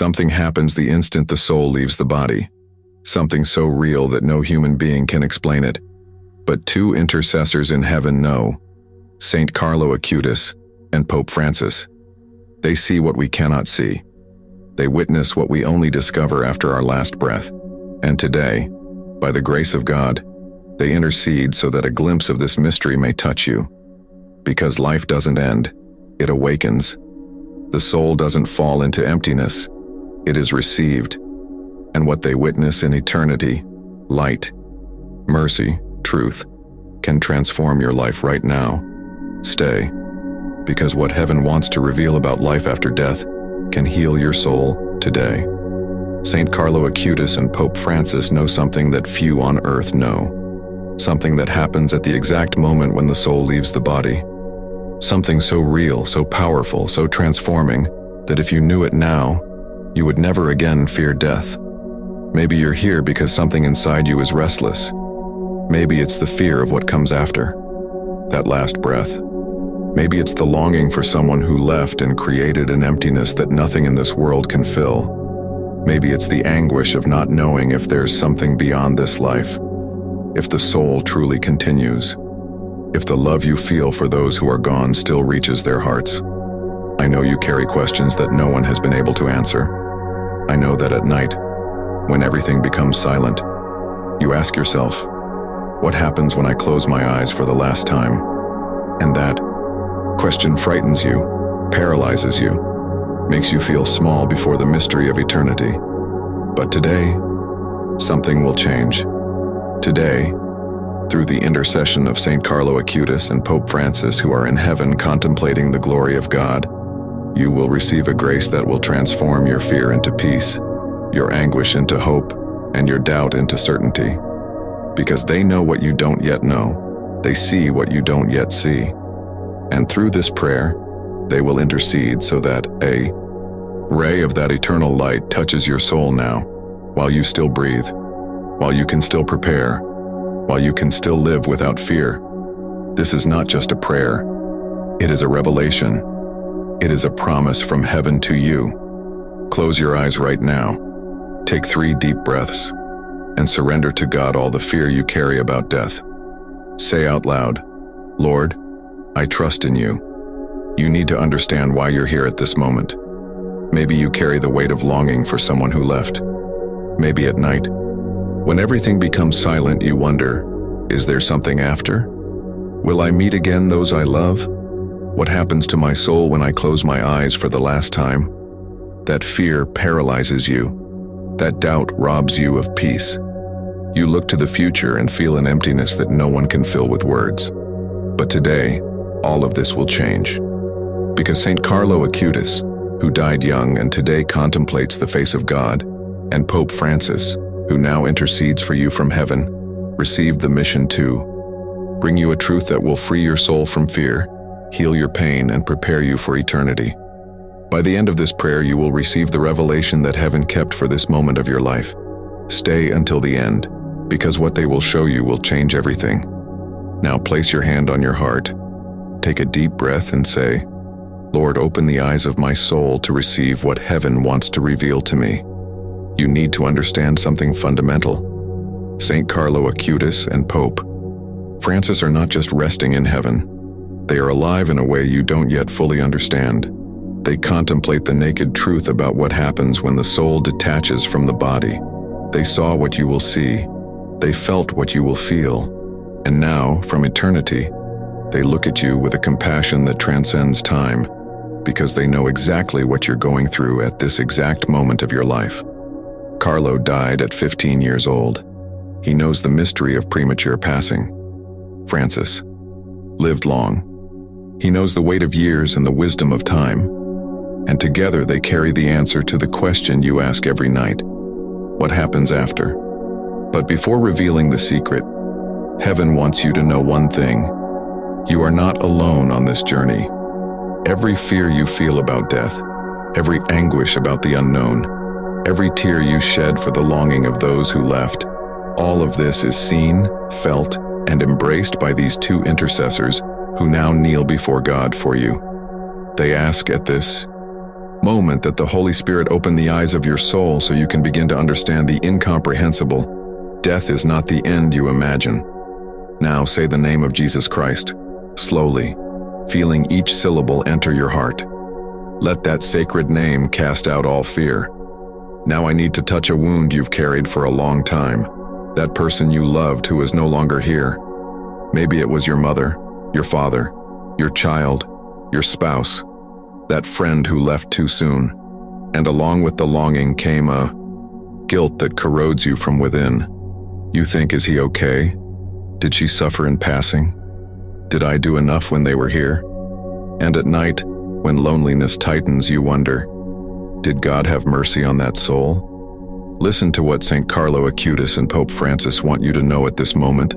Something happens the instant the soul leaves the body. Something so real that no human being can explain it. But two intercessors in heaven know, Saint Carlo Acutis and Pope Francis. They see what we cannot see. They witness what we only discover after our last breath. And today, by the grace of God, they intercede so that a glimpse of this mystery may touch you. Because life doesn't end, it awakens. The soul doesn't fall into emptiness, it is received. And what they witness in eternity, light, mercy, truth, can transform your life right now. Stay, because what heaven wants to reveal about life after death can heal your soul today. Saint Carlo Acutis and Pope Francis know something that few on earth know. Something that happens at the exact moment when the soul leaves the body. Something so real, so powerful, so transforming, that if you knew it now, you would never again fear death. Maybe you're here because something inside you is restless. Maybe it's the fear of what comes after, that last breath. Maybe it's the longing for someone who left and created an emptiness that nothing in this world can fill. Maybe it's the anguish of not knowing if there's something beyond this life, if the soul truly continues, if the love you feel for those who are gone still reaches their hearts. I know you carry questions that no one has been able to answer. I know that at night, when everything becomes silent, you ask yourself, what happens when I close my eyes for the last time? And that question frightens you, paralyzes you, makes you feel small before the mystery of eternity. But today, something will change. Today, through the intercession of Saint Carlo Acutis and Pope Francis, who are in heaven contemplating the glory of God, you will receive a grace that will transform your fear into peace, your anguish into hope, and your doubt into certainty. Because they know what you don't yet know, they see what you don't yet see. And through this prayer, they will intercede so that a ray of that eternal light touches your soul now, while you still breathe, while you can still prepare, while you can still live without fear. This is not just a prayer, it is a revelation. It is a promise from heaven to you. Close your eyes right now, take 3 deep breaths, and surrender to God all the fear you carry about death. Say out loud, Lord, I trust in you. You need to understand why you're here at this moment. Maybe you carry the weight of longing for someone who left. Maybe at night, when everything becomes silent, you wonder, is there something after? Will I meet again those I love? What happens to my soul when I close my eyes for the last time? That fear paralyzes you. That doubt robs you of peace. You look to the future and feel an emptiness that no one can fill with words. But today, all of this will change. Because Saint Carlo Acutis, who died young and today contemplates the face of God, and Pope Francis, who now intercedes for you from heaven, received the mission to bring you a truth that will free your soul from fear, heal your pain, and prepare you for eternity. By the end of this prayer, you will receive the revelation that heaven kept for this moment of your life. Stay until the end, because what they will show you will change everything. Now place your hand on your heart, take a deep breath and say, Lord, open the eyes of my soul to receive what heaven wants to reveal to me. You need to understand something fundamental. Saint Carlo Acutis and Pope Francis are not just resting in heaven. They are alive in a way you don't yet fully understand. They contemplate the naked truth about what happens when the soul detaches from the body. They saw what you will see. They felt what you will feel. And now, from eternity, they look at you with a compassion that transcends time, because they know exactly what you're going through at this exact moment of your life. Carlo died at 15 years old. He knows the mystery of premature passing. Francis lived long. He knows the weight of years and the wisdom of time. And together they carry the answer to the question you ask every night. What happens after? But before revealing the secret, heaven wants you to know one thing. You are not alone on this journey. Every fear you feel about death, every anguish about the unknown, every tear you shed for the longing of those who left, all of this is seen, felt, and embraced by these two intercessors who now kneel before God for you. They ask at this moment that the Holy Spirit opened the eyes of your soul so you can begin to understand the incomprehensible. Death is not the end you imagine. Now say the name of Jesus Christ, slowly, feeling each syllable enter your heart. Let that sacred name cast out all fear. Now I need to touch a wound you've carried for a long time, that person you loved who is no longer here. Maybe it was your mother, your father, your child, your spouse, that friend who left too soon, and along with the longing came a guilt that corrodes you from within. You think, is he okay? Did she suffer in passing? Did I do enough when they were here? And at night, when loneliness tightens, you wonder, did God have mercy on that soul? Listen to what St. Carlo Acutis and Pope Francis want you to know at this moment.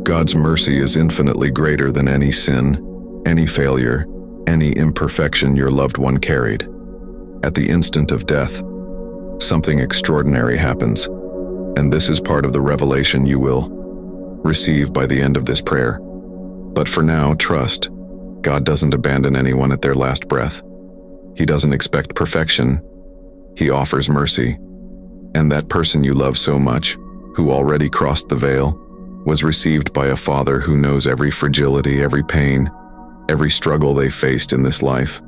God's mercy is infinitely greater than any sin, any failure, any imperfection your loved one carried. At the instant of death, something extraordinary happens, and this is part of the revelation you will receive by the end of this prayer. But for now, trust. God doesn't abandon anyone at their last breath. He doesn't expect perfection. He offers mercy. And that person you love so much, who already crossed the veil, was received by a Father who knows every fragility, every pain, every struggle they faced in this life.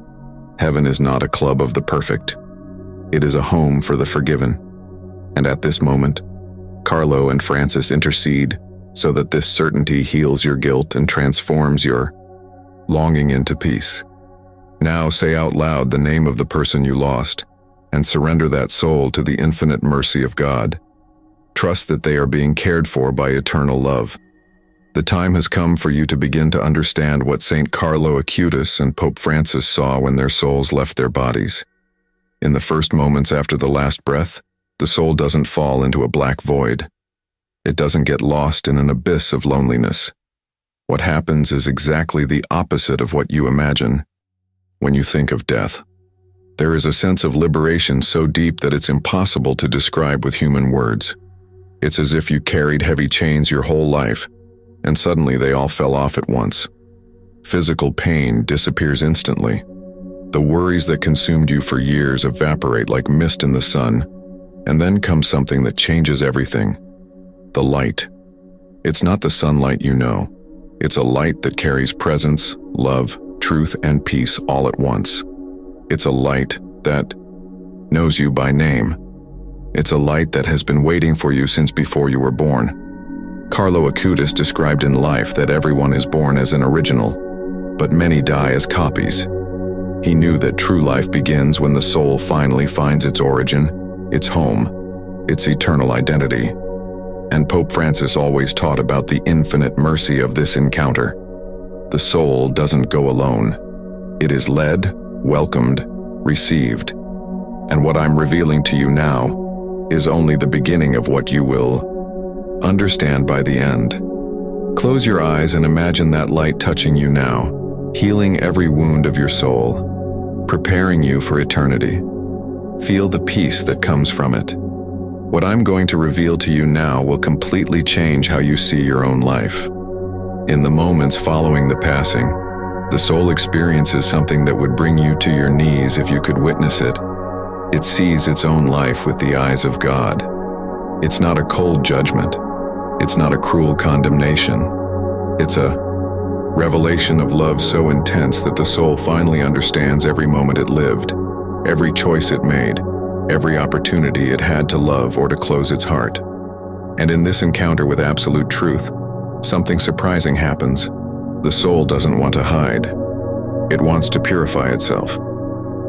Heaven is not a club of the perfect. It is a home for the forgiven. And at this moment, Carlo and Francis intercede so that this certainty heals your guilt and transforms your longing into peace. Now say out loud the name of the person you lost and surrender that soul to the infinite mercy of God. Trust that they are being cared for by eternal love. The time has come for you to begin to understand what St. Carlo Acutis and Pope Francis saw when their souls left their bodies. In the first moments after the last breath, the soul doesn't fall into a black void. It doesn't get lost in an abyss of loneliness. What happens is exactly the opposite of what you imagine. When you think of death, there is a sense of liberation so deep that it's impossible to describe with human words. It's as if you carried heavy chains your whole life, and suddenly they all fell off at once. Physical pain disappears instantly. The worries that consumed you for years evaporate like mist in the sun, and then comes something that changes everything. The light. It's not the sunlight you know. It's a light that carries presence, love, truth, and peace all at once. It's a light that knows you by name. It's a light that has been waiting for you since before you were born. Carlo Acutis described in Life that everyone is born as an original, but many die as copies. He knew that true life begins when the soul finally finds its origin, its home, its eternal identity. And Pope Francis always taught about the infinite mercy of this encounter. The soul doesn't go alone. It is led, welcomed, received. And what I'm revealing to you now is only the beginning of what you will understand by the end. Close your eyes and imagine that light touching you now, healing every wound of your soul, preparing you for eternity. Feel the peace that comes from it. What I'm going to reveal to you now will completely change how you see your own life. In the moments following the passing, the soul experiences something that would bring you to your knees if you could witness it. It sees its own life with the eyes of God. It's not a cold judgment. It's not a cruel condemnation. It's a revelation of love so intense that the soul finally understands every moment it lived, every choice it made, every opportunity it had to love or to close its heart. And in this encounter with absolute truth, something surprising happens. The soul doesn't want to hide. It wants to purify itself.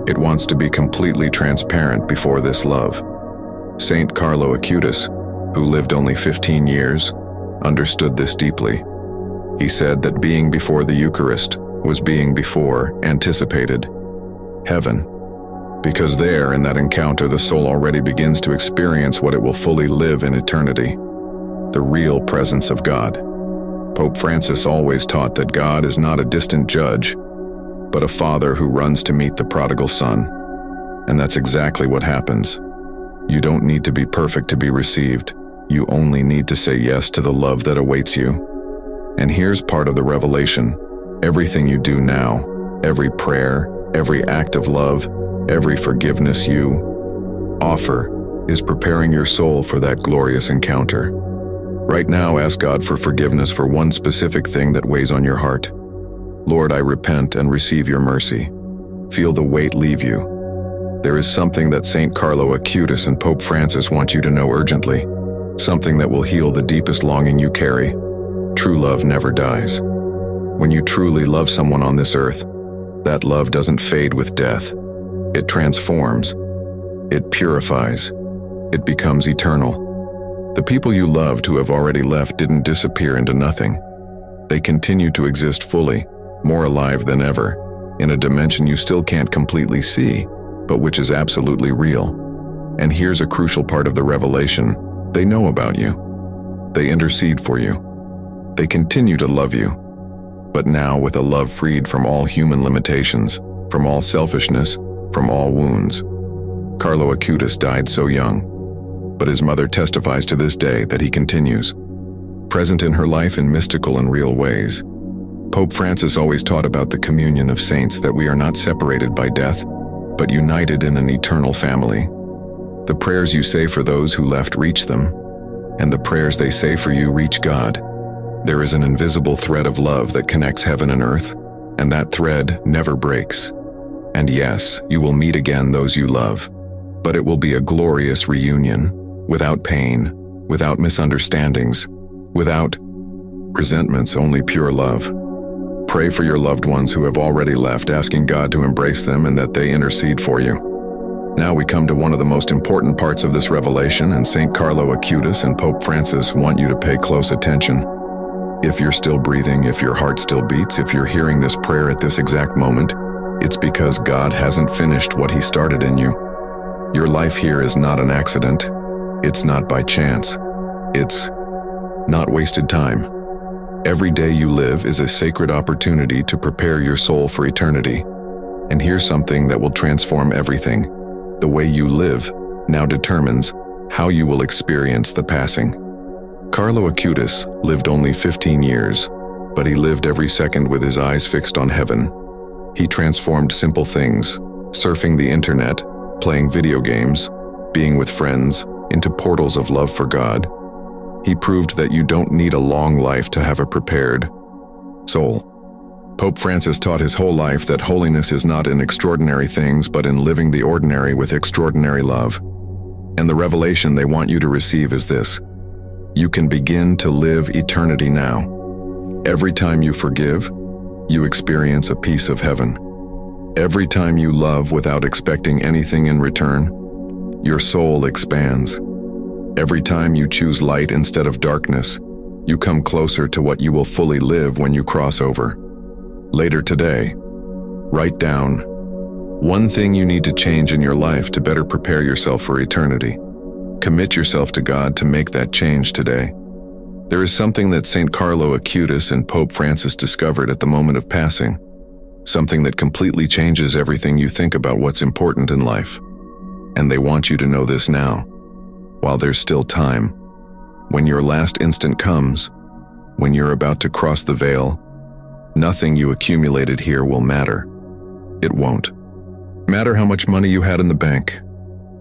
It wants to be completely transparent before this love. Saint Carlo Acutis, who lived only 15 years, understood this deeply. He said that being before the Eucharist was being before anticipated heaven. Because there, in that encounter, the soul already begins to experience what it will fully live in eternity, the real presence of God. Pope Francis always taught that God is not a distant judge, but a father who runs to meet the prodigal son. And that's exactly what happens. You don't need to be perfect to be received. You only need to say yes to the love that awaits you. And here's part of the revelation. Everything you do now, every prayer, every act of love, Every forgiveness you offer is preparing your soul for that glorious encounter. Right now, ask God for forgiveness for one specific thing that weighs on your heart. Lord, I repent and receive your mercy. Feel the weight leave you. There is something that St. Carlo Acutis and Pope Francis want you to know urgently, something that will heal the deepest longing you carry. True love never dies. When you truly love someone on this earth, that love doesn't fade with death. It transforms. It purifies. It becomes eternal. The people you loved who have already left didn't disappear into nothing. They continue to exist fully, more alive than ever, in a dimension you still can't completely see, but which is absolutely real. And here's a crucial part of the revelation: they know about you. They intercede for you. They continue to love you, but now with a love freed from all human limitations, from all selfishness, from all wounds. Carlo Acutis died so young, but his mother testifies to this day that he continues, present in her life in mystical and real ways. Pope Francis always taught about the communion of saints, that we are not separated by death, but united in an eternal family. The prayers you say for those who left reach them, and the prayers they say for you reach God. There is an invisible thread of love that connects heaven and earth, and that thread never breaks. And yes, you will meet again those you love, but it will be a glorious reunion, without pain, without misunderstandings, without resentments, only pure love. Pray for your loved ones who have already left, asking God to embrace them and that they intercede for you. Now we come to one of the most important parts of this revelation, and St. Carlo Acutis and Pope Francis want you to pay close attention. If you're still breathing, if your heart still beats, if you're hearing this prayer at this exact moment, it's because God hasn't finished what He started in you. Your life here is not an accident. It's not by chance. It's not wasted time. Every day you live is a sacred opportunity to prepare your soul for eternity. And here's something that will transform everything. The way you live now determines how you will experience the passing. Carlo Acutis lived only 15 years, but he lived every second with his eyes fixed on heaven. He transformed simple things, surfing the internet, playing video games, being with friends, into portals of love for God. He proved that you don't need a long life to have a prepared soul. Pope Francis taught his whole life that holiness is not in extraordinary things, but in living the ordinary with extraordinary love. And the revelation they want you to receive is this: you can begin to live eternity now. Every time you forgive, you experience a piece of heaven. Every time you love without expecting anything in return, your soul expands. Every time you choose light instead of darkness, you come closer to what you will fully live when you cross over. Later today, write down one thing you need to change in your life to better prepare yourself for eternity. Commit yourself to God to make that change today. There is something that St. Carlo Acutis and Pope Francis discovered at the moment of passing, something that completely changes everything you think about what's important in life. And they want you to know this now, while there's still time. When your last instant comes, when you're about to cross the veil, nothing you accumulated here will matter. It won't matter how much money you had in the bank.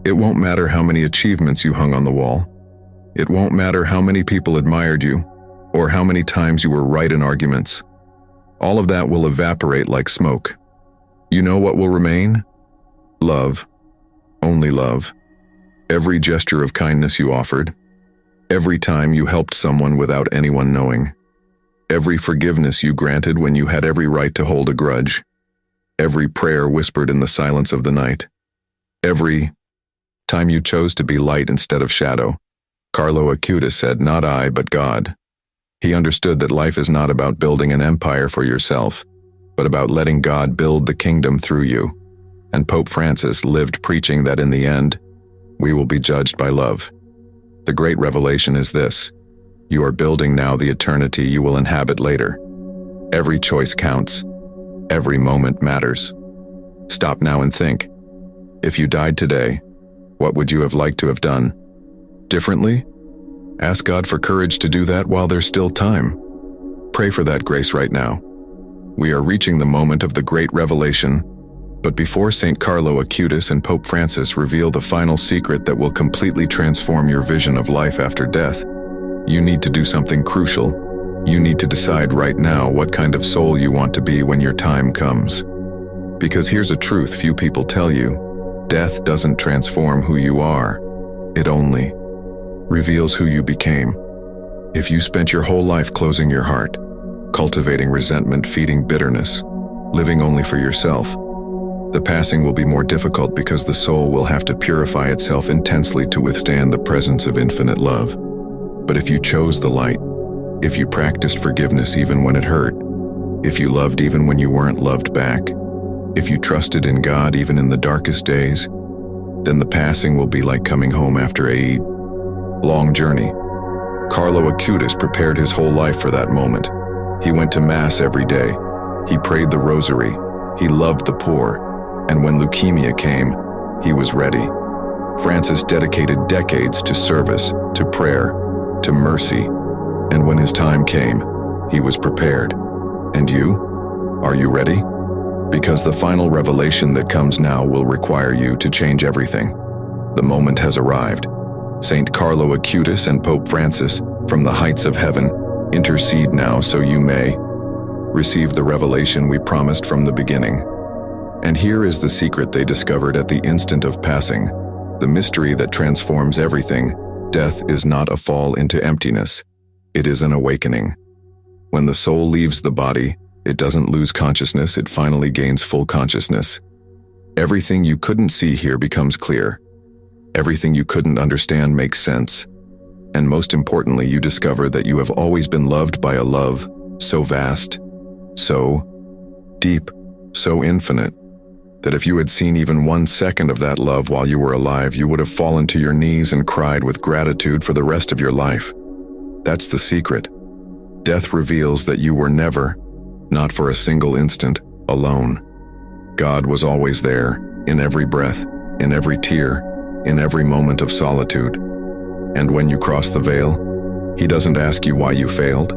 It won't matter how many achievements you hung on the wall. It won't matter how many people admired you, or how many times you were right in arguments. All of that will evaporate like smoke. You know what will remain? Love. Only love. Every gesture of kindness you offered. Every time you helped someone without anyone knowing. Every forgiveness you granted when you had every right to hold a grudge. Every prayer whispered in the silence of the night. Every time you chose to be light instead of shadow. Carlo Acutis said, "Not I, but God." He understood that life is not about building an empire for yourself, but about letting God build the kingdom through you. And Pope Francis lived preaching that in the end, we will be judged by love. The great revelation is this: you are building now the eternity you will inhabit later. Every choice counts. Every moment matters. Stop now and think. If you died today, what would you have liked to have done differently? Ask God for courage to do that while there's still time. Pray for that grace right now. We are reaching the moment of the great revelation, But before St. Carlo Acutis and Pope Francis reveal the final secret that will completely transform your vision of life after death, you need to do something crucial. You need to decide right now what kind of soul you want to be when your time comes. Because here's a truth few people tell you: death doesn't transform who you are. It only reveals who you became. If you spent your whole life closing your heart, cultivating resentment, feeding bitterness, living only for yourself, the passing will be more difficult because the soul will have to purify itself intensely to withstand the presence of infinite love. But if you chose the light, if you practiced forgiveness even when it hurt, if you loved even when you weren't loved back, if you trusted in God even in the darkest days, then the passing will be like coming home after a long journey. Carlo Acutis prepared his whole life for that moment. He went to Mass every day. He prayed the rosary. He loved the poor. And when leukemia came, he was ready. Francis dedicated decades to service, to prayer, to mercy. And when his time came, he was prepared. And you? Are you ready? Because the final revelation that comes now will require you to change everything. The moment has arrived. St. Carlo Acutis and Pope Francis, from the heights of heaven, intercede now so you may receive the revelation we promised from the beginning. And here is the secret they discovered at the instant of passing, the mystery that transforms everything. Death is not a fall into emptiness. It is an awakening. When the soul leaves the body, it doesn't lose consciousness, it finally gains full consciousness. Everything you couldn't see here becomes clear. Everything you couldn't understand makes sense. And most importantly, you discover that you have always been loved by a love so vast, so deep, so infinite, that if you had seen even 1 second of that love while you were alive, you would have fallen to your knees and cried with gratitude for the rest of your life. That's the secret. Death reveals that you were never, not for a single instant, alone. God was always there, in every breath, in every tear, in every moment of solitude. And when you cross the veil, He doesn't ask you why you failed.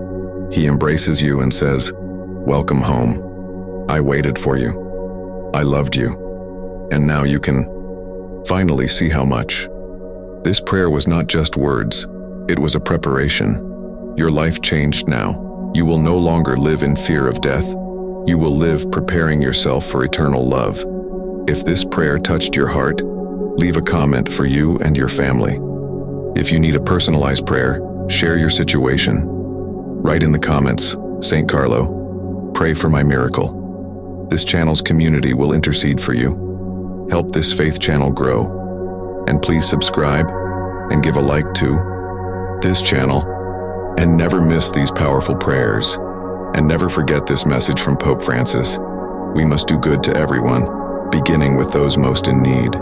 He embraces you and says, "Welcome home. I waited for you. I loved you." And now you can finally see how much. This prayer was not just words. It was a preparation. Your life changed now. You will no longer live in fear of death. You will live preparing yourself for eternal love. If this prayer touched your heart, leave a comment for you and your family. If you need a personalized prayer, share your situation. Write in the comments, "St. Carlo, pray for my miracle." This channel's community will intercede for you. Help this faith channel grow. And please subscribe and give a like to this channel. And never miss these powerful prayers. And never forget this message from Pope Francis. We must do good to everyone, beginning with those most in need.